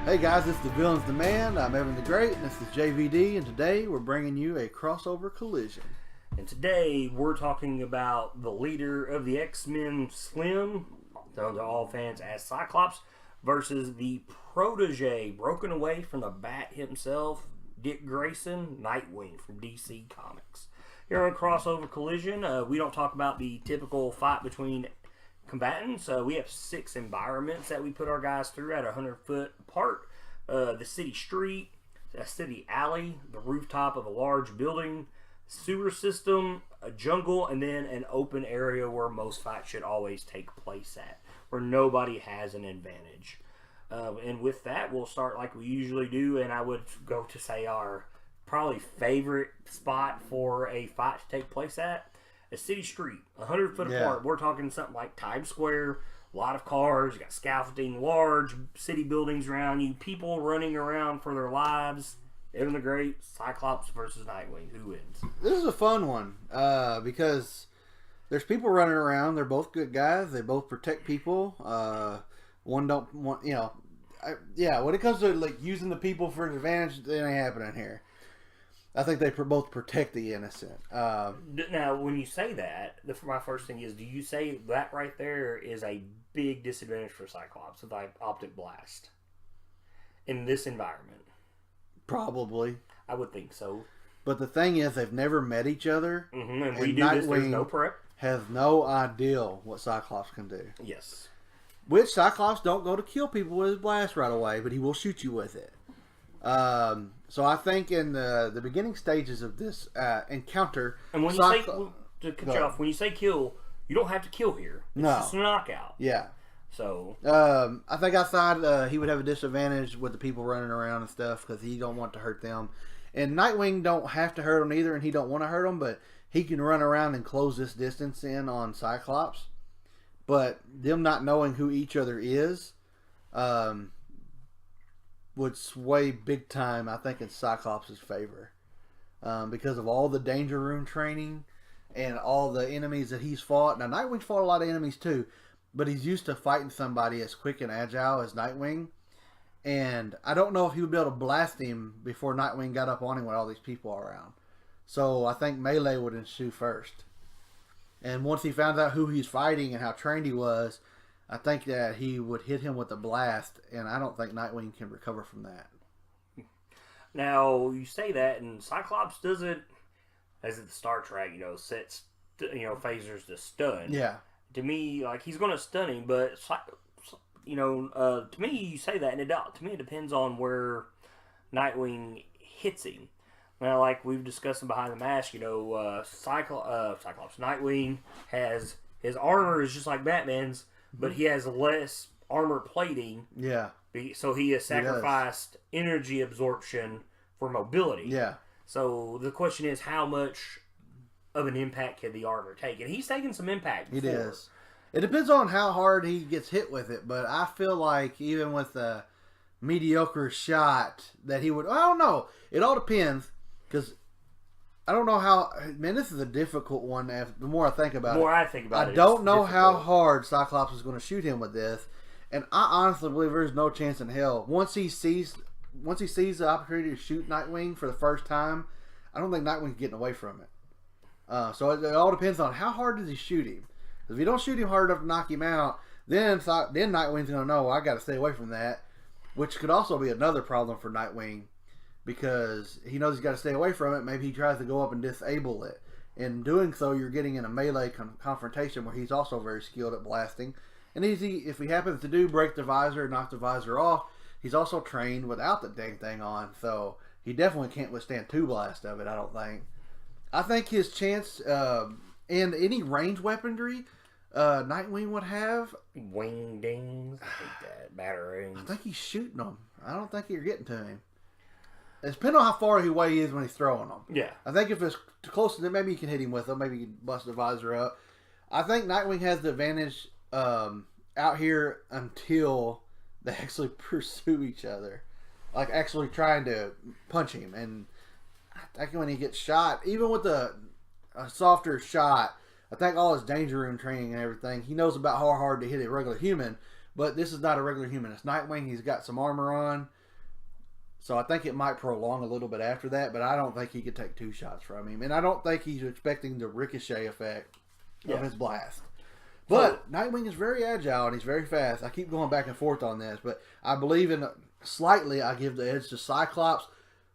Hey guys, this is The Villain's Demand. I'm Evan the Great, and this is JVD, and today we're bringing you a crossover collision. And today we're talking about the leader of the X-Men, Slim, known to all fans as Cyclops, versus the protege broken away from the Bat himself, Dick Grayson, Nightwing from DC Comics. Here on Crossover Collision, we don't talk about the typical fight between combatants. We have 6 environments that we put our guys through at 100 foot apart. The city street, a city alley, the rooftop of a large building, sewer system, a jungle, and then an open area where most fights should always take place at, where nobody has an advantage. And with that, we'll start like we usually do, and I would go to say our probably favorite spot for a fight to take place at. A city street, 100 foot apart. We're talking something like Times Square, a lot of cars, you got scaffolding, large city buildings around you, people running around for their lives. Evan the Great, Cyclops versus Nightwing. Who wins? This is a fun one because there's people running around. They're both good guys. They both protect people. One don't want, when it comes to like using the people for an advantage, it ain't happening here. I think they both protect the innocent. Now, when you say that, my first thing is, do you say that right there is a big disadvantage for Cyclops with like optic blast in this environment? Probably. I would think so. But the thing is, they've never met each other. Mm-hmm. And we do this, there's no prep. Has no idea what Cyclops can do. Yes. Which Cyclops don't go to kill people with his blast right away, but he will shoot you with it. So I think in the beginning stages of this encounter, and when you say to cut you off, when you say kill, you don't have to kill here. It's just a knockout. Yeah. So I think I thought he would have a disadvantage with the people running around and stuff because he don't want to hurt them, and Nightwing don't have to hurt them either, and he don't want to hurt them, but he can run around and close this distance in on Cyclops. But them not knowing who each other is, would sway big time, I think, in Cyclops' favor. Because of all the danger room training and all the enemies that he's fought. Now, Nightwing's fought a lot of enemies too, but he's used to fighting somebody as quick and agile as Nightwing. And I don't know if he would be able to blast him before Nightwing got up on him with all these people around. So I think melee would ensue first. And once he found out who he's fighting and how trained he was, I think that he would hit him with a blast, and I don't think Nightwing can recover from that. Now, you say that, and Cyclops doesn't, as in Star Trek, sets, phasers to stun. Yeah. To me, like, he's going to stun him, but, to me, you say that, and to me, it depends on where Nightwing hits him. Now, like we've discussed behind the mask, Cyclops, Nightwing has, his armor is just like Batman's, but he has less armor plating. Yeah. So he has sacrificed energy absorption for mobility. Yeah. So the question is, how much of an impact can the armor take? And he's taken some impact before. It is. It depends on how hard he gets hit with it, but I feel like even with a mediocre shot that he would... I don't know. It all depends, because... I don't know how... Man, this is a difficult one. The more I think about it. I don't know how hard Cyclops is going to shoot him with this. And I honestly believe there's no chance in hell. Once he sees the opportunity to shoot Nightwing for the first time, I don't think Nightwing's getting away from it. So it all depends on how hard does he shoot him. Because if you don't shoot him hard enough to knock him out, then Nightwing's going to know, I got to stay away from that. Which could also be another problem for Nightwing. Because he knows he's got to stay away from it. Maybe he tries to go up and disable it. In doing so, you're getting in a melee confrontation where he's also very skilled at blasting. And if he happens to do break the visor, knock the visor off, he's also trained without the dang thing on. So he definitely can't withstand 2 blasts of it, I don't think. I think his chance in any range weaponry Nightwing would have... Wingdings, I hate that. Batarangs. I think he's shooting them. I don't think you're getting to him. It depends on how far away he is when he's throwing them. Yeah. I think if it's close to them, maybe you can hit him with them. Maybe you can bust the visor up. I think Nightwing has the advantage out here until they actually pursue each other. Like actually trying to punch him. And I think when he gets shot, even with a softer shot, I think all his danger room training and everything, he knows about how hard to hit a regular human. But this is not a regular human. It's Nightwing. He's got some armor on. So I think it might prolong a little bit after that, but I don't think he could take 2 shots from him. And I don't think he's expecting the ricochet effect of his blast. But Nightwing is very agile and he's very fast. I keep going back and forth on this, but I believe in slightly I give the edge to Cyclops.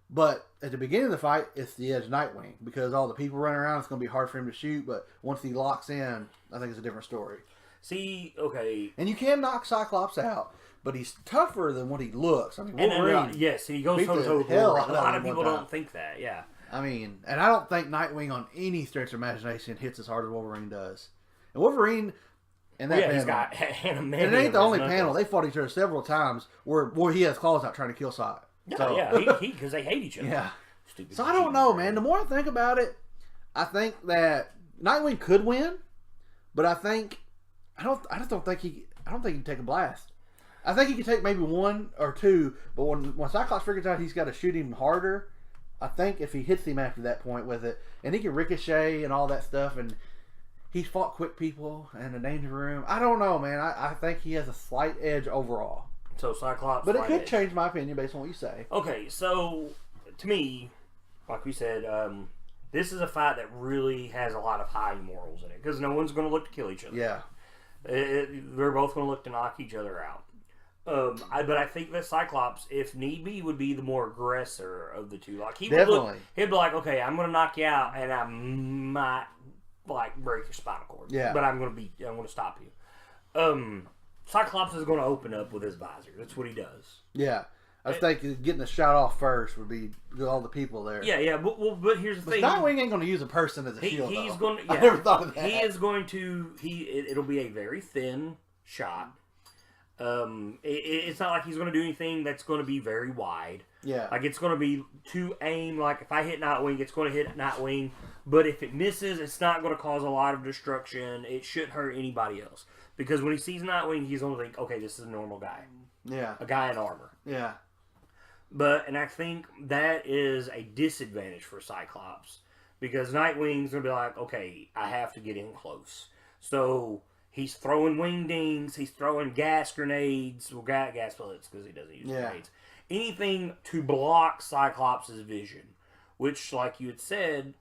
But at the beginning of the fight, it's the edge Nightwing because all the people running around, it's going to be hard for him to shoot. But once he locks in, I think it's a different story. See, okay. And you can knock Cyclops out, but he's tougher than what he looks. I mean, Wolverine. Yes, he goes toe to toe with Wolverine. A lot of people don't think that, yeah. I mean, and I don't think Nightwing on any stretch of imagination hits as hard as Wolverine does. And Wolverine, and that panel, he's got and it ain't the only panel. They fought each other several times where he has claws out trying to kill Side. Yeah, because they hate each other. Yeah. Stupid. So I don't know, man. The more I think about it, I think that Nightwing could win, but I just don't think he can take a blast. I think he can take maybe 1 or 2, but when Cyclops figures out he's got to shoot him harder, I think if he hits him after that point with it, and he can ricochet and all that stuff, and he's fought quick people in the danger room. I don't know, man. I think he has a slight edge overall. So Cyclops, but it could change my opinion based on what you say. Okay, so to me, like we said, this is a fight that really has a lot of high morals in it because no one's going to look to kill each other. Yeah, they're both going to look to knock each other out. But I think that Cyclops, if need be, would be the more aggressor of the two. Like he'd be like, okay, I'm going to knock you out, and I might break your spinal cord. Yeah, but I'm going to stop you. Cyclops is going to open up with his visor. That's what he does. Yeah. I think getting a shot off first would be all the people there. Yeah. But here's the thing. Nightwing ain't going to use a person as a shield. He's going to. Yeah, I never thought of that. He is going to. It'll be a very thin shot. It's not like he's going to do anything that's going to be very wide. Yeah. Like it's going to be to aim. Like if I hit Nightwing, it's going to hit Nightwing. But if it misses, it's not going to cause a lot of destruction. It shouldn't hurt anybody else. Because when he sees Nightwing, he's going to think, okay, this is a normal guy. Yeah. A guy in armor. Yeah. And I think that is a disadvantage for Cyclops. Because Nightwing's going to be like, okay, I have to get in close. So he's throwing wingdings, he's throwing gas grenades, gas bullets because he doesn't use grenades. Anything to block Cyclops' vision. Which, like you had said,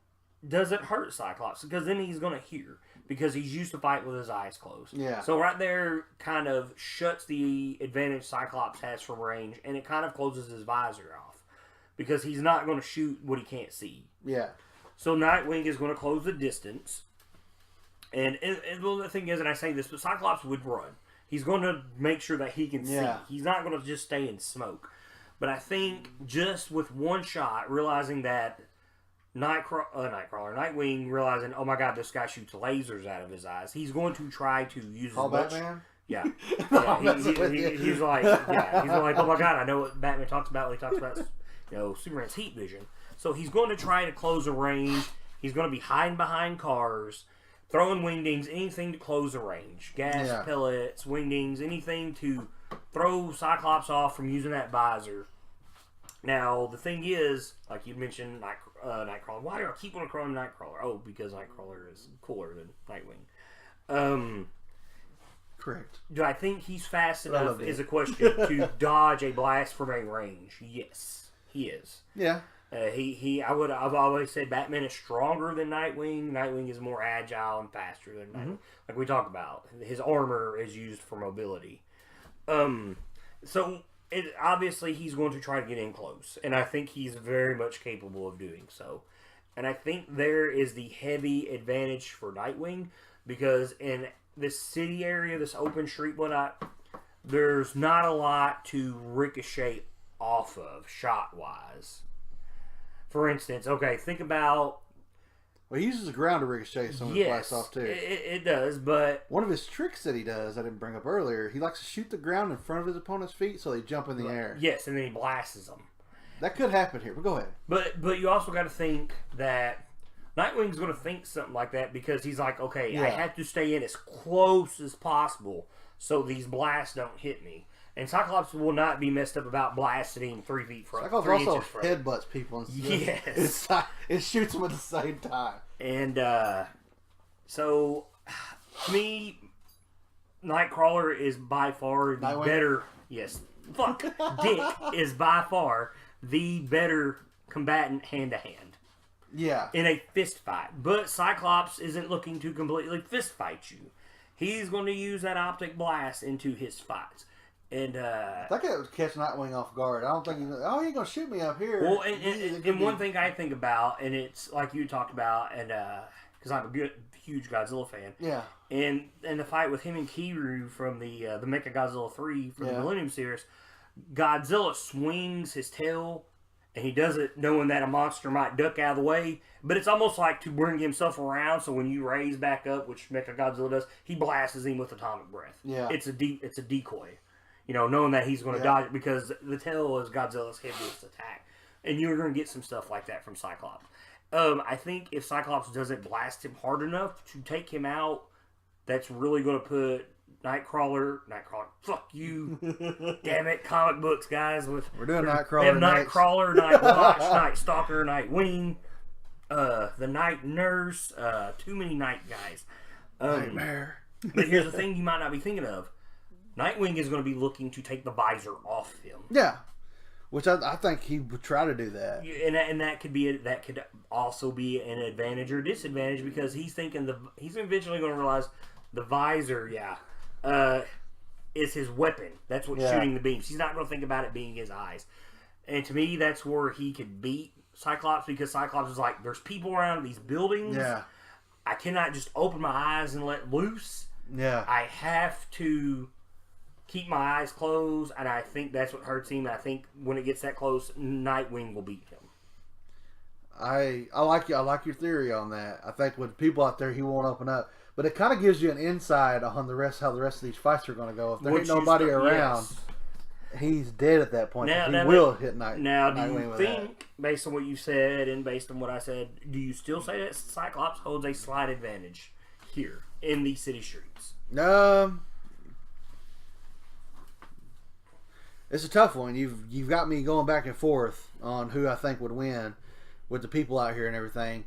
doesn't hurt Cyclops. Because then he's going to hear. Because he's used to fight with his eyes closed. Yeah. So right there kind of shuts the advantage Cyclops has from range, and it kind of closes his visor off. Because he's not going to shoot what he can't see. Yeah. So Nightwing is going to close the distance. And well, the thing is, and I say this, but Cyclops would run. He's going to make sure that he can see. He's not going to just stay in smoke. But I think just with one shot, realizing that Nightwing realizing, oh my god, this guy shoots lasers out of his eyes. He's going to try to use Batman? Yeah. He's like, oh my god, I know what Batman talks about when he talks about, Superman's heat vision. So he's going to try to close a range. He's going to be hiding behind cars, throwing wingdings, anything to close a range. Gas pellets, wingdings, anything to throw Cyclops off from using that visor. Now, the thing is, like you mentioned, Nightcrawler. Why do I keep on calling Nightcrawler? Oh, because Nightcrawler is cooler than Nightwing. Correct. Do I think he's fast enough is a question to dodge a blast from a range? Yes, he is. Yeah. I've always said Batman is stronger than Nightwing. Nightwing is more agile and faster than Nightwing. Like we talked about. His armor is used for mobility. Obviously, he's going to try to get in close. And I think he's very much capable of doing so. And I think there is the heavy advantage for Nightwing. Because in this city area, this open street, whatnot, there's not a lot to ricochet off of, shot-wise. For instance, think about... Well, he uses the ground to ricochet some of the blasts off, too. It does, but... One of his tricks that he does, I didn't bring up earlier, he likes to shoot the ground in front of his opponent's feet so they jump in the air. Yes, and then he blasts them. That could happen here, but go ahead. But you also got to think that Nightwing's going to think something like that because he's like, okay, I have to stay in as close as possible so these blasts don't hit me. And Cyclops will not be messed up about blasting him 3 feet from. Cyclops also headbutts people. And yes. It shoots them at the same time. And so, to me, Nightcrawler is by far the better. Yes. Dick is by far the better combatant hand to hand. Yeah. In a fist fight. But Cyclops isn't looking to completely fist fight you. He's going to use that optic blast into his fights. And I think it would catch Nightwing off guard. I don't think he's going to shoot me up here. Well, and one thing I think about, and it's like you talked about, and because I'm a huge Godzilla fan. Yeah. And the fight with him and Kiryu from the Mechagodzilla 3 from the Millennium series, Godzilla swings his tail, and he does it knowing that a monster might duck out of the way. But it's almost like to bring himself around, so when you raise back up, which Mechagodzilla does, he blasts him with atomic breath. Yeah. It's a decoy. You know, knowing that he's going to dodge it, because the tail is Godzilla's heaviest attack. And you're going to get some stuff like that from Cyclops. I think if Cyclops doesn't blast him hard enough to take him out, that's really going to put Nightcrawler, fuck you. Damn it, comic books, guys. We're doing Nightcrawler. We have Nightcrawler, Nightwatch, Night Stalker, Nightwing, the Night Nurse, too many night guys. Nightmare. But here's the thing you might not be thinking of. Nightwing is going to be looking to take the visor off him. Yeah. Which I think he would try to do that. And that could also be an advantage or disadvantage, because he's thinking he's eventually going to realize the visor, is his weapon. That's what's shooting the beams. He's not going to think about it being his eyes. And to me, that's where he could beat Cyclops, because Cyclops is like, there's people around these buildings. Yeah. I cannot just open my eyes and let loose. Yeah. I have to keep my eyes closed, and I think that's what hurts him. I think when it gets that close, Nightwing will beat him. I like your theory on that. I think with people out there, he won't open up, but it kind of gives you an insight on how the rest of these fights are going to go. If there ain't nobody around, he's dead at that point. He will hit Nightwing. Now, do you think, based on what you said and based on what I said, do you still say that Cyclops holds a slight advantage here in these city streets? It's a tough one. You've got me going back and forth on who I think would win with the people out here and everything.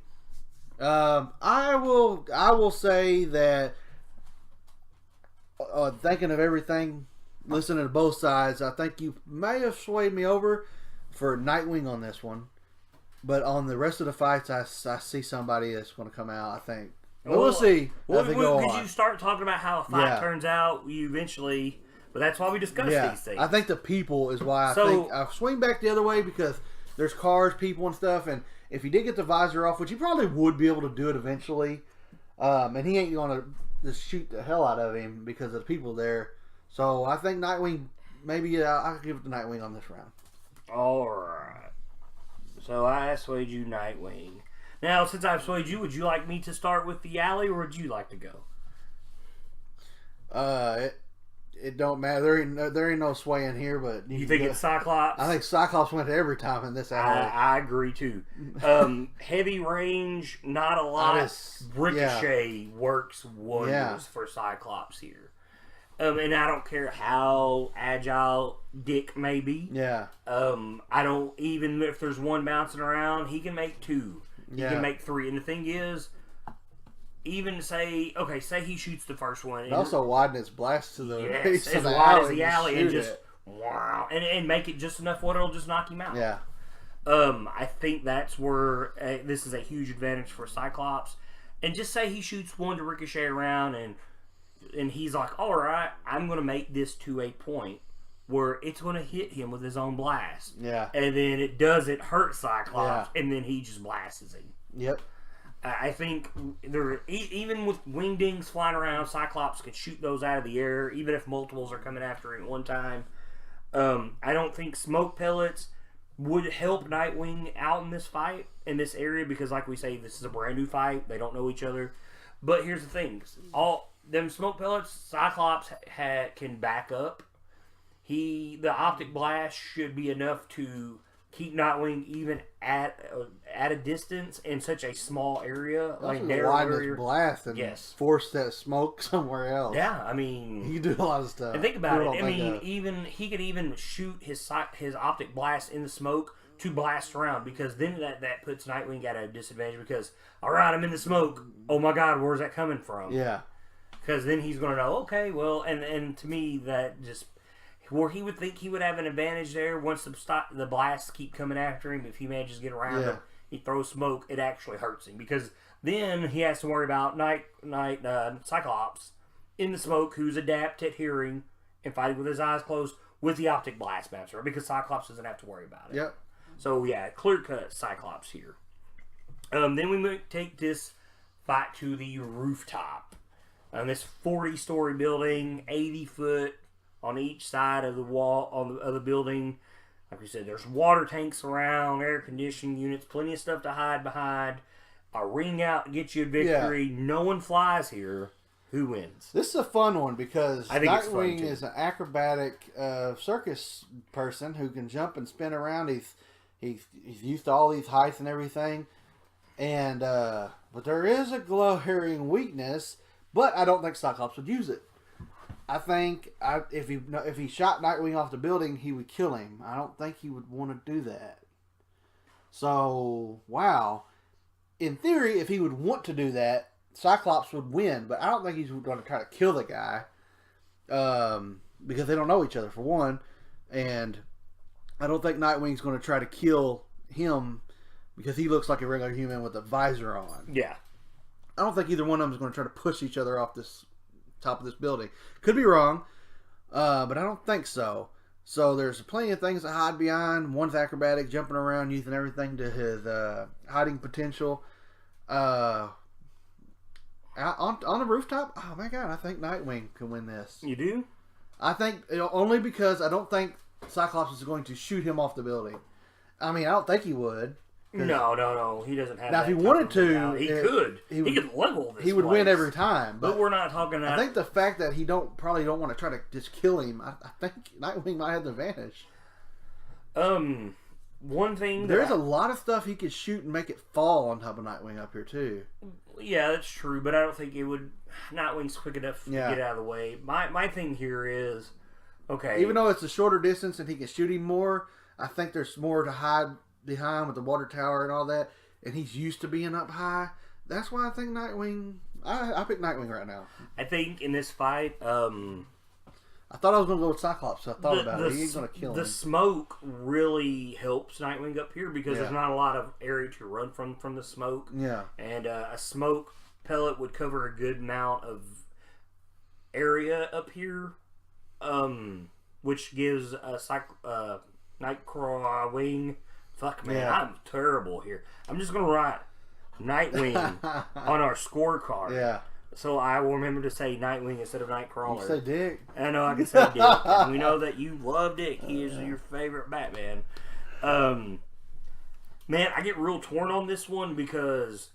I will say that thinking of everything, listening to both sides, I think you may have swayed me over for Nightwing on this one, but on the rest of the fights, I see somebody that's going to come out. I think. Well, we'll see. Because you start talking about how a fight turns out, you eventually. But that's why we discuss these things. I think the people is why I think I swing back the other way, because there's cars, people, and stuff. And if he did get the visor off, which he probably would be able to do it eventually, and he ain't going to just shoot the hell out of him because of the people there. So I think Nightwing, maybe I'll give it to Nightwing on this round. All right. So I swayed you Nightwing. Now, since I've swayed you, would you like me to start with the alley, or would you like to go? It don't matter. There ain't no sway in here, but you think it's Cyclops? I think Cyclops went every time in this alley. I agree too. Heavy range, not a lot. Ricochet works wonders for Cyclops here. And I don't care how agile Dick may be. Yeah. I don't, even if there's one bouncing around, he can make two. He can make three. And the thing is, even say he shoots the first one. And also widen his blast to the base as wide as the alley, and just wow, and make it just enough where it'll just knock him out. Yeah. I think that's where this is a huge advantage for Cyclops. And just say he shoots one to ricochet around, and he's like, all right, I'm going to make this to a point where it's going to hit him with his own blast. Yeah. And then it doesn't hurt Cyclops, and then he just blasts him. Yep. I think even with wingdings flying around, Cyclops can shoot those out of the air, even if multiples are coming after him at one time. I don't think smoke pellets would help Nightwing out in this fight, in this area, because like we say, this is a brand new fight. They don't know each other. But here's the thing. All them smoke pellets, Cyclops can back up. The optic blast should be enough to keep Nightwing even at a distance in such a small area, like narrow area. Blast and force that smoke somewhere else. Yeah, I mean, he can do a lot of stuff. And think about it. I mean, he could even shoot his optic blast in the smoke to blast around, because then that puts Nightwing at a disadvantage. Because all right, I'm in the smoke. Oh my God, where's that coming from? Yeah. Because then he's going to know. Okay, well, and to me that just. where he would think he would have an advantage there once the blasts keep coming after him. If he manages to get around him, he throws smoke. It actually hurts him because then he has to worry about Cyclops in the smoke, who's adept at hearing and fighting with his eyes closed with the optic blast bouncer, because Cyclops doesn't have to worry about it. Yep. So yeah, clear cut Cyclops here. Then we take this fight to the rooftop. This 40-story building, 80 foot on each side of the wall of the building. Like we said, there's water tanks around, air conditioning units, plenty of stuff to hide behind. A ring out gets you a victory. Yeah. No one flies here. Who wins? This is a fun one because Nightwing is an acrobatic circus person who can jump and spin around. He's used to all these heights and everything. And but there is a glaring weakness, but I don't think Cyclops would use it. I think if he shot Nightwing off the building, he would kill him. I don't think he would want to do that. So, wow. In theory, if he would want to do that, Cyclops would win, but I don't think he's going to try to kill the guy because they don't know each other, for one. And I don't think Nightwing's going to try to kill him because he looks like a regular human with a visor on. Yeah. I don't think either one of them is going to try to push each other off this top of this building. Could be wrong, but I don't think so. So there's plenty of things to hide behind. One's acrobatic, jumping around, using everything to his hiding potential. On the rooftop, oh my god, I think Nightwing can win this. You do? I think only because I don't think Cyclops is going to shoot him off the building. I mean, I don't think he would. No. He doesn't have. Now, if he wanted to, he could. He could level this. He would win every time. But we're not talking. I think the fact that he probably don't want to try to just kill him. I think Nightwing might have the advantage. One thing there's a lot of stuff he could shoot and make it fall on top of Nightwing up here too. Yeah, that's true, but I don't think it would. Nightwing's quick enough to get out of the way. My thing here is, okay. Even though it's a shorter distance and he can shoot him more, I think there's more to hide behind with the water tower and all that, and he's used to being up high. That's why I think Nightwing. I pick Nightwing right now. I think in this fight, I thought I was going to go with Cyclops, so I thought about it. He ain't going to kill him. The smoke really helps Nightwing up here because there's not a lot of area to run from the smoke. Yeah. And a smoke pellet would cover a good amount of area up here, which gives Nightwing. Fuck, man, I'm terrible here. I'm just going to write Nightwing on our scorecard. Yeah. So I will remember to say Nightwing instead of Nightcrawler. You say Dick. I know I can say Dick. And we know that you love Dick. He is your favorite Batman. Man, I get real torn on this one because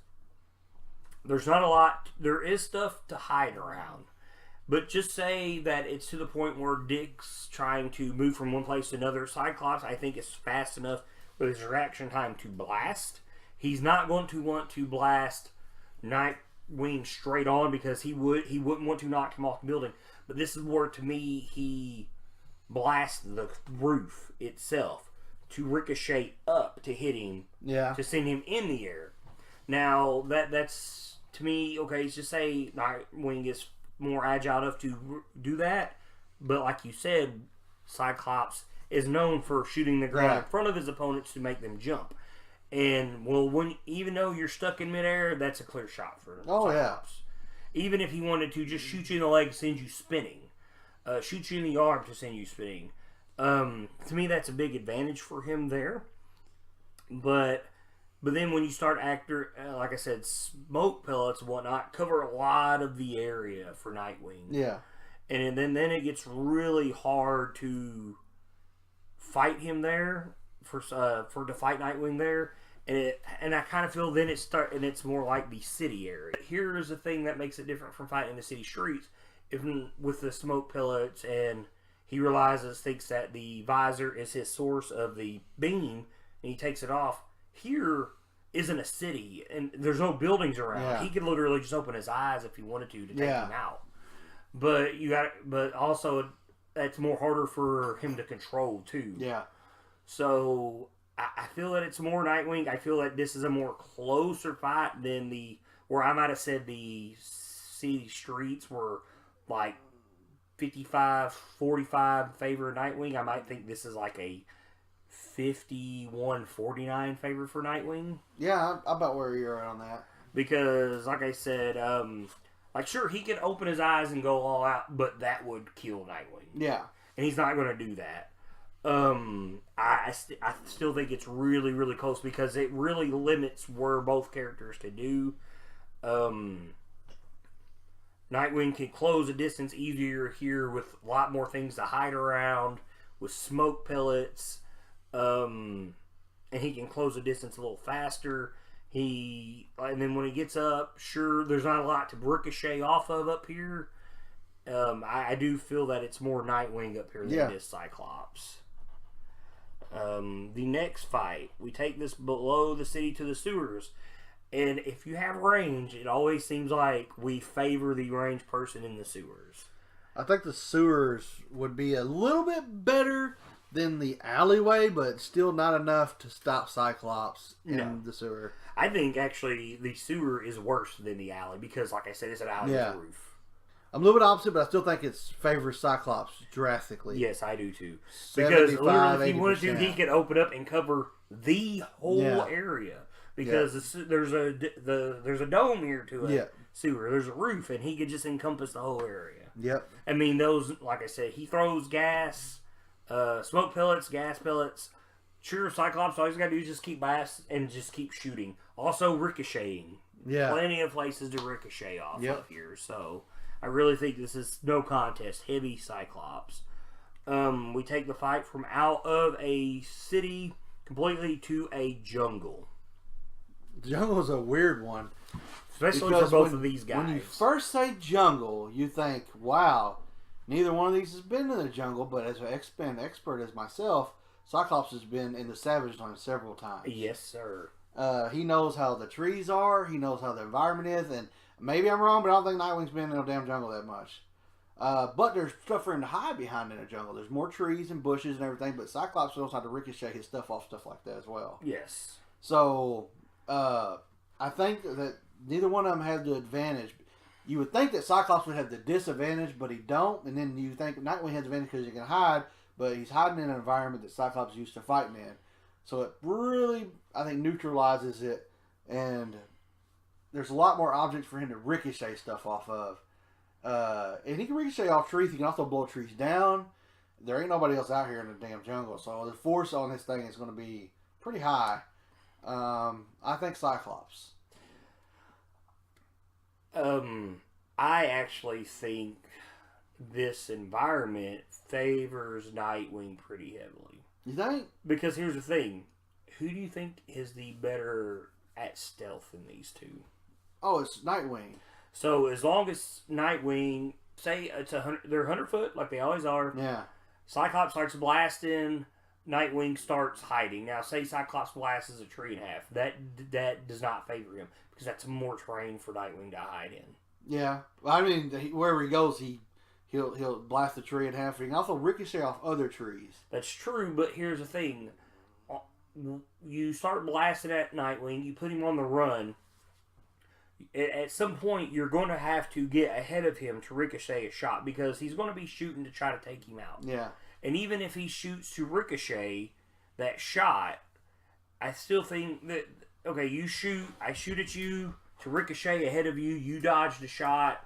there's not a lot. There is stuff to hide around. But just say that it's to the point where Dick's trying to move from one place to another. Cyclops, I think, is fast enough with his reaction time to blast. He's not going to want to blast Nightwing straight on because he wouldn't want to knock him off the building. But this is where, to me, he blasts the roof itself to ricochet up to hit him, to send him in the air. Now, that's, to me, okay, let's just say Nightwing is more agile enough to do that. But like you said, Cyclops is known for shooting the ground in front of his opponents to make them jump. And, even though you're stuck in midair, that's a clear shot for Cyclops. Even if he wanted to just shoot you in the leg, send you spinning. Shoot you in the arm to send you spinning. To me, that's a big advantage for him there. But then when you start like I said, smoke pellets and whatnot cover a lot of the area for Nightwing. Yeah. And then it gets really hard to fight him there to fight Nightwing there. And I kind of feel then it's more like the city area. Here's the thing that makes it different from fighting in the city streets. Even with the smoke pellets, and he thinks that the visor is his source of the beam, and he takes it off. Here isn't a city, and there's no buildings around. Yeah. He could literally just open his eyes if he wanted to take him out. But also it's more harder for him to control too. Yeah. So I feel that it's more Nightwing. I feel that this is a more closer fight than where I might have said the city streets were like 55-45 favor of Nightwing, I might think this is like a 51-49 favor for Nightwing. Yeah, I about where you're at on that. Because, like I said, sure, he can open his eyes and go all out, but that would kill Nightwing. Yeah. And he's not going to do that. I still think it's really, really close because it really limits where both characters can do. Nightwing can close a distance easier here with a lot more things to hide around, with smoke pellets, and he can close a distance a little faster. And then when he gets up, sure, there's not a lot to ricochet off of up here. I do feel that it's more Nightwing up here than it is Cyclops. The next fight, we take this below the city to the sewers. And if you have range, it always seems like we favor the ranged person in the sewers. I think the sewers would be a little bit better than the alleyway, but still not enough to stop Cyclops in the sewer. I think, actually, the sewer is worse than the alley because, like I said, it's an alley with a roof. I'm a little bit opposite, but I still think it favors Cyclops drastically. Yes, I do too. Because literally, if he wanted to, he could open up and cover the whole area. Because there's a dome here to a sewer. There's a roof, and he could just encompass the whole area. Yep. I mean, those, like I said, he throws gas, smoke pellets, gas pellets. Sure, Cyclops, all he's got to do is just keep blast and just keep shooting. Also, ricocheting. Yeah. Plenty of places to ricochet off of here. So, I really think this is no contest. Heavy Cyclops. We take the fight from out of a city completely to a jungle. The jungle is a weird one. Especially for both of these guys. When you first say jungle, you think, wow, neither one of these has been in the jungle, but as an expert as myself, Cyclops has been in the Savage Land several times. Yes, sir. He knows how the trees are, he knows how the environment is, and maybe I'm wrong, but I don't think Nightwing's been in no damn jungle that much. But there's stuff for him to hide behind in a jungle. There's more trees and bushes and everything, but Cyclops knows how to ricochet his stuff off stuff like that as well. Yes. So, I think that neither one of them have the advantage. You would think that Cyclops would have the disadvantage, but he don't. And then you think Nightwing has the advantage because he can hide, but he's hiding in an environment that Cyclops is used to fighting in. So it really, I think, neutralizes it. And there's a lot more objects for him to ricochet stuff off of. And he can ricochet off trees. He can also blow trees down. There ain't nobody else out here in the damn jungle. So the force on this thing is going to be pretty high. I think Cyclops. I actually think this environment favors Nightwing pretty heavily. You think? Because here's the thing. Who do you think is the better at stealth in these two? Oh, it's Nightwing. So as long as Nightwing, say it's they're 100 foot like they always are. Yeah. Cyclops starts blasting. Nightwing starts hiding. Now, say Cyclops blasts a tree in half. That does not favor him because that's more terrain for Nightwing to hide in. Yeah, I mean, wherever he goes, he'll blast the tree in half. He can also ricochet off other trees. That's true, but here's the thing: you start blasting at Nightwing, you put him on the run. At some point, you're going to have to get ahead of him to ricochet a shot because he's going to be shooting to try to take him out. Yeah. And even if he shoots to ricochet that shot, I still think that, okay, I shoot at you to ricochet ahead of you, you dodge the shot.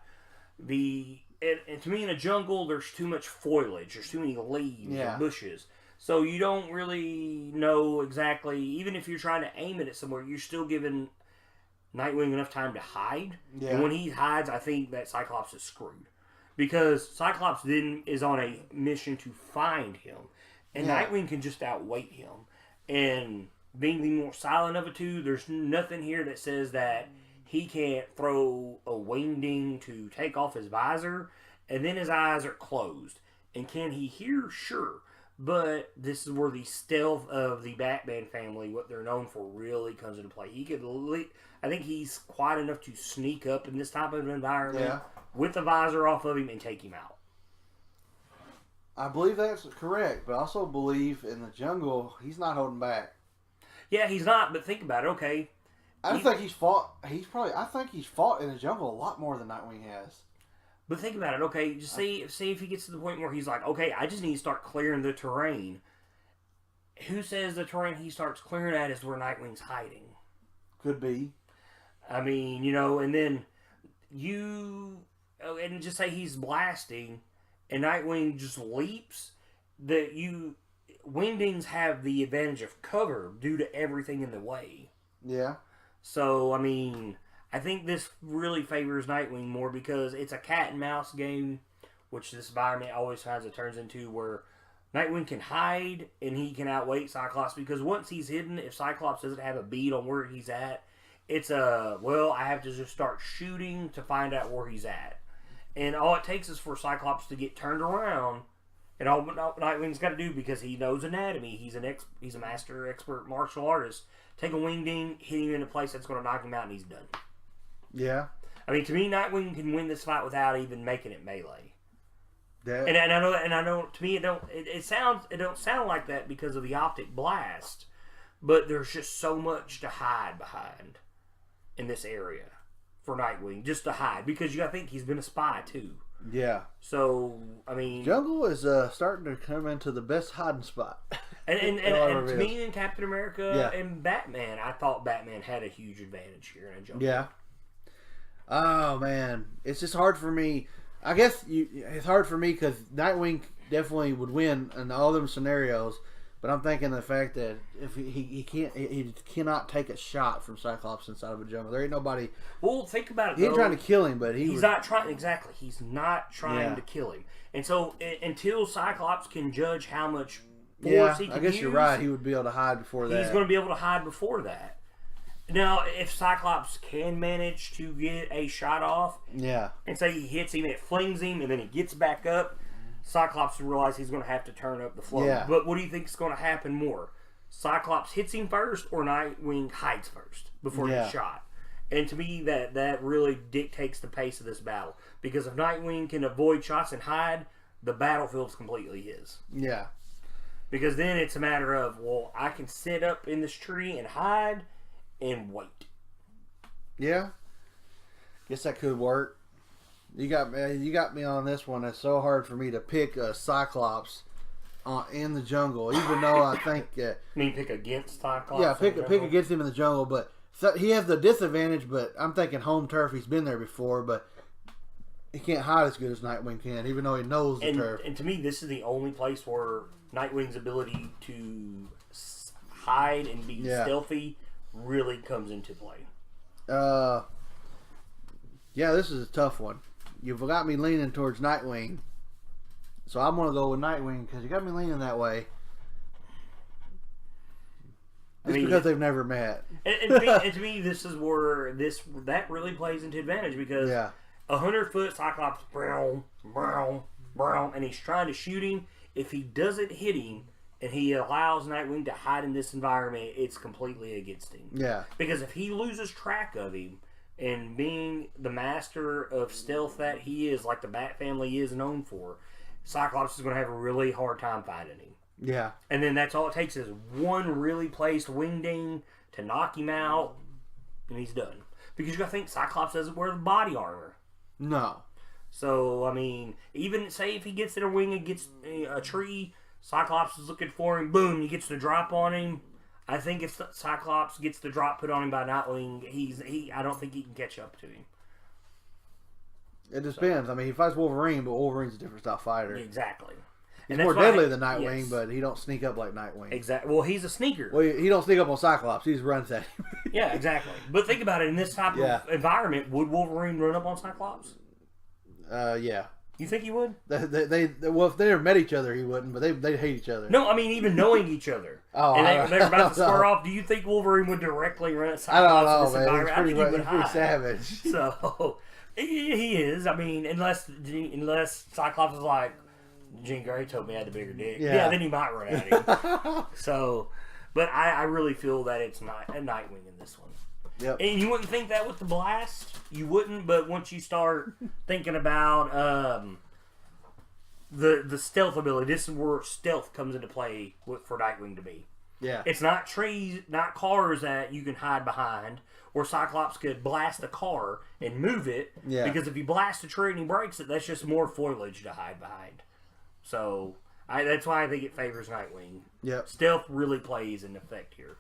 And to me, in a jungle, there's too much foliage. There's too many leaves and bushes. So you don't really know exactly, even if you're trying to aim it at somewhere, you're still giving Nightwing enough time to hide. Yeah. And when he hides, I think that Cyclops is screwed. Because Cyclops then is on a mission to find him. And Nightwing can just outweight him. And being the more silent of the two, there's nothing here that says that he can't throw a wingding to take off his visor. And then his eyes are closed. And can he hear? Sure. But this is where the stealth of the Batman family, what they're known for, really comes into play. I think he's quiet enough to sneak up in this type of environment. Yeah. With the visor off of him and take him out. I believe that's correct, but I also believe in the jungle, he's not holding back. Yeah, he's not, but think about it, okay. I think he's fought in the jungle a lot more than Nightwing has. But think about it. Okay, just say if he gets to the point where he's like, okay, I just need to start clearing the terrain. Who says the terrain he starts clearing at is where Nightwing's hiding? Could be. I mean, and then and just say he's blasting, and Nightwing just leaps. Wingdings have the advantage of cover due to everything in the way. Yeah. So, I mean, I think this really favors Nightwing more because it's a cat and mouse game, which this environment always finds it turns into, where Nightwing can hide and he can outweight Cyclops, because once he's hidden, if Cyclops doesn't have a bead on where he's at, it's I have to just start shooting to find out where he's at. And all it takes is for Cyclops to get turned around, and all Nightwing's got to do, because he knows anatomy, he's a master expert martial artist, take a wingding, hit him in a place that's going to knock him out, and he's done. Yeah. I mean, to me, Nightwing can win this fight without even making it melee. Yeah. And I know. To me, it don't sound like that because of the optic blast, but there's just so much to hide behind in this area for Nightwing, just to hide, because you got to think he's been a spy too. Yeah. So I mean, Jungle is starting to come into the best hiding spot. And to me, in Captain America and Batman, I thought Batman had a huge advantage here in a Jungle. Yeah. Oh man, it's just hard for me. I guess it's hard for me because Nightwing definitely would win in all them scenarios. But I'm thinking the fact that if he cannot take a shot from Cyclops inside of a jungle. There ain't nobody. Well, think about it. He ain't trying to kill him, but he's not trying. Exactly, he's not trying to kill him. And so until Cyclops can judge how much force he can I guess use, you're right. He would be able to hide before that. He's going to be able to hide before that. Now, if Cyclops can manage to get a shot off, and say he hits him, it flings him, and then he gets back up, Cyclops will realize he's going to have to turn up the flow. Yeah. But what do you think is going to happen more? Cyclops hits him first, or Nightwing hides first before he gets shot? And to me, that really dictates the pace of this battle. Because if Nightwing can avoid shots and hide, the battlefield's completely his. Yeah. Because then it's a matter of, well, I can sit up in this tree and hide and wait. Yeah. Guess that could work. You got me on this one. It's so hard for me to pick a Cyclops in the jungle, even though I think. You mean pick against Cyclops? Yeah, pick against him in the jungle, but he has the disadvantage. But I'm thinking home turf. He's been there before, but he can't hide as good as Nightwing can, even though he knows the turf. And to me, this is the only place where Nightwing's ability to hide and be stealthy really comes into play. Yeah, this is a tough one. You've got me leaning towards Nightwing, so I'm going to go with Nightwing because you got me leaning that way. Just because they've never met. And to me, this is where that really plays into advantage, because 100-foot Cyclops, brown, and he's trying to shoot him. If he doesn't hit him and he allows Nightwing to hide in this environment, it's completely against him. Yeah. Because if he loses track of him, and being the master of stealth that he is, like the Bat family is known for, Cyclops is going to have a really hard time finding him. Yeah. And then that's all it takes is one really placed wingding to knock him out, and he's done. Because you got to think Cyclops doesn't wear the body armor. No. So, I mean, even say if he gets in a wing and gets a tree, Cyclops is looking for him, boom, he gets the drop on him. I think if Cyclops gets the drop put on him by Nightwing, I don't think he can catch up to him. It depends. I mean, he fights Wolverine, but Wolverine's a different style fighter. Exactly. He's more deadly than Nightwing, but he don't sneak up like Nightwing. Exactly. Well, he's a sneaker. Well, he don't sneak up on Cyclops. He just runs at him. Yeah, exactly. But think about it. In this type of environment, would Wolverine run up on Cyclops? Yeah. You think he would? Well, if they never met each other, he wouldn't. But they hate each other. No, I mean even knowing each other. And they're about to square off. Do you think Wolverine would directly run at Cyclops in this environment? I think he would pretty savage. So he is. I mean, unless Cyclops is like, Jean Grey told me I had the bigger dick. Yeah, then he might run at him. So, but I really feel that it's not a Nightwing in this one. Yep. And you wouldn't think that with the blast. You wouldn't, but once you start thinking about the stealth ability, this is where stealth comes into play for Nightwing to be. Yeah. It's not trees, not cars that you can hide behind, where Cyclops could blast a car and move it. Yeah. Because if you blast a tree and he breaks it, that's just more foliage to hide behind. So that's why I think it favors Nightwing. Yep. Stealth really plays an effect here.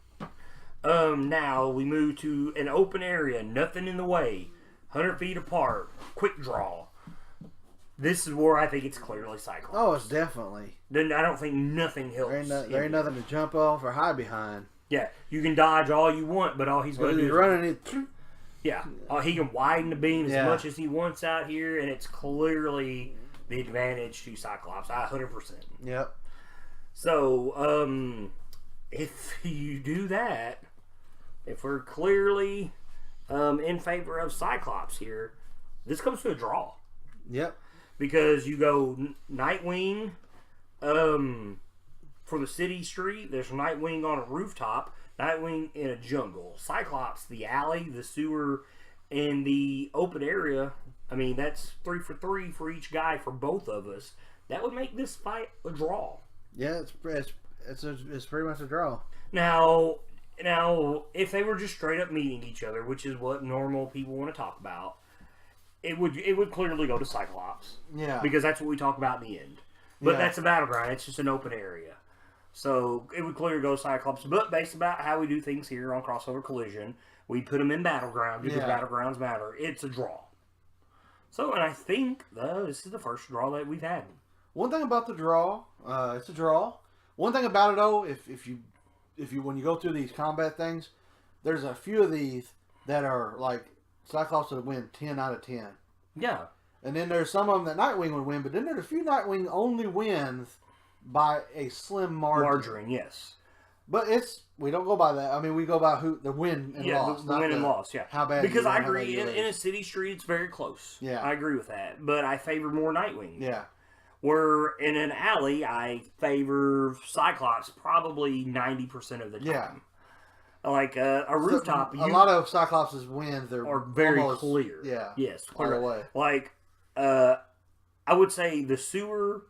Now we move to an open area, nothing in the way, 100 feet apart, quick draw. This is where I think it's clearly Cyclops. Oh, it's definitely. Then I don't think nothing helps. There ain't nothing to jump off or hide behind. Yeah, you can dodge all you want, but all he's going to do is running it. Yeah, he can widen the beam as much as he wants out here, and it's clearly the advantage to Cyclops. 100%. Yep. So, if you do that, if we're clearly in favor of Cyclops here, this comes to a draw. Yep. Because you go Nightwing for the city street. There's Nightwing on a rooftop. Nightwing in a jungle. Cyclops, the alley, the sewer, and the open area. I mean, that's 3 for 3 for each guy for both of us. That would make this fight a draw. Yeah, it's pretty much a draw. Now, if they were just straight up meeting each other, which is what normal people want to talk about, it would clearly go to Cyclops. Yeah. Because that's what we talk about in the end. But that's a battleground. It's just an open area. So it would clearly go to Cyclops. But based about how we do things here on Crossover Collision, we put them in battleground because battlegrounds matter. It's a draw. So, and I think this is the first draw that we've had. One thing about the draw, it's a draw. One thing about it though, if you when you go through these combat things, there's a few of these that are like Cyclops would win 10 out of 10. Yeah. And then there's some of them that Nightwing would win, but then there's a few Nightwing only wins by a slim margin. Margarine, yes. But we don't go by that. I mean, we go by the win and loss. The win and loss, yeah. How bad because I agree, in a city street, it's very close. Yeah. I agree with that. But I favor more Nightwing. Yeah. Where in an alley, I favor Cyclops probably 90% of the time. Yeah. Like a rooftop. A lot of Cyclops' wins are very almost, clear. Yeah. Yes, clear. All the way. Like, I would say the sewer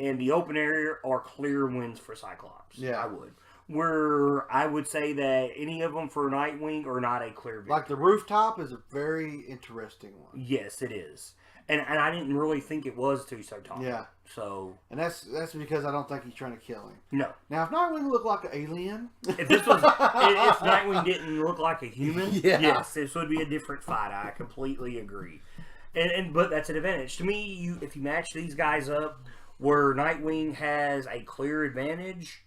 and the open area are clear wins for Cyclops. Yeah. I would. Where I would say that any of them for Nightwing are not a clear victory. Like the rooftop is a very interesting one. Yes, it is. And I didn't really think it was until you started talking. Yeah. So. And that's because I don't think he's trying to kill him. No. Now, if Nightwing looked like an alien. If Nightwing didn't look like a human, yes, this would be a different fight. I completely agree. But that's an advantage. To me, if you match these guys up where Nightwing has a clear advantage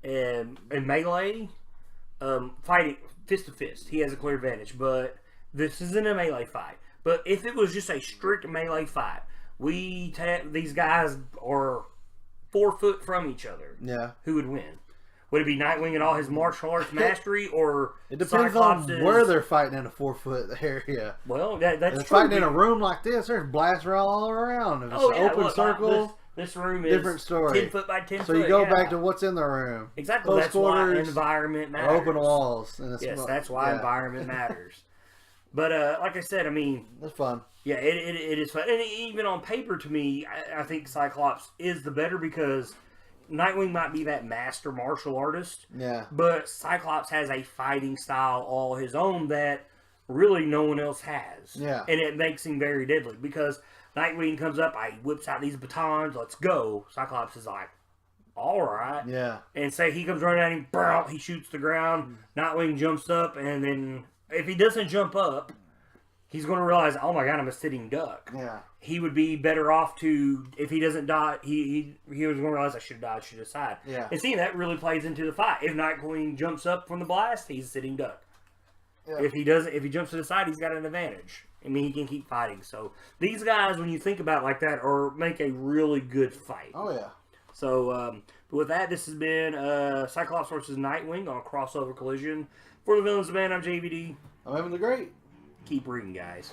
in melee, fighting fist to fist, he has a clear advantage. But this isn't a melee fight. But if it was just a strict melee fight, these guys are 4 foot from each other. Yeah. Who would win? Would it be Nightwing and all his martial arts mastery, or it depends on where they're fighting in a 4 foot area? Well, that's true. They're fighting in a room like this. There's blasts all around. If it's an open circle, this room different is story. 10 foot by 10 foot. So you go back to what's in the room. Exactly. Close that's quarters, why environment matters. Open walls. And yes, that's why environment matters. But like I said, I mean, that's fun. Yeah, it is fun. And even on paper, to me, I think Cyclops is the better because Nightwing might be that master martial artist. Yeah. But Cyclops has a fighting style all his own that really no one else has. Yeah. And it makes him very deadly because Nightwing comes up, he whips out these batons, let's go. Cyclops is like, all right. Yeah. And say he comes running at him, bow, he shoots the ground. Nightwing jumps up, and then if he doesn't jump up, he's going to realize, oh my god, I'm a sitting duck. Yeah. He would be better off to, if he doesn't die, he was going to realize I should have died, should have died. Yeah. And seeing that really plays into the fight. If Nightwing jumps up from the blast, he's a sitting duck. Yeah. If he jumps to the side, he's got an advantage. I mean, he can keep fighting. So these guys, when you think about it like that, make a really good fight. Oh yeah. So with that, this has been Cyclops versus Nightwing on Crossover Collision. For the Villains Man, I'm JVD. I'm Evan the Great. Keep reading, guys.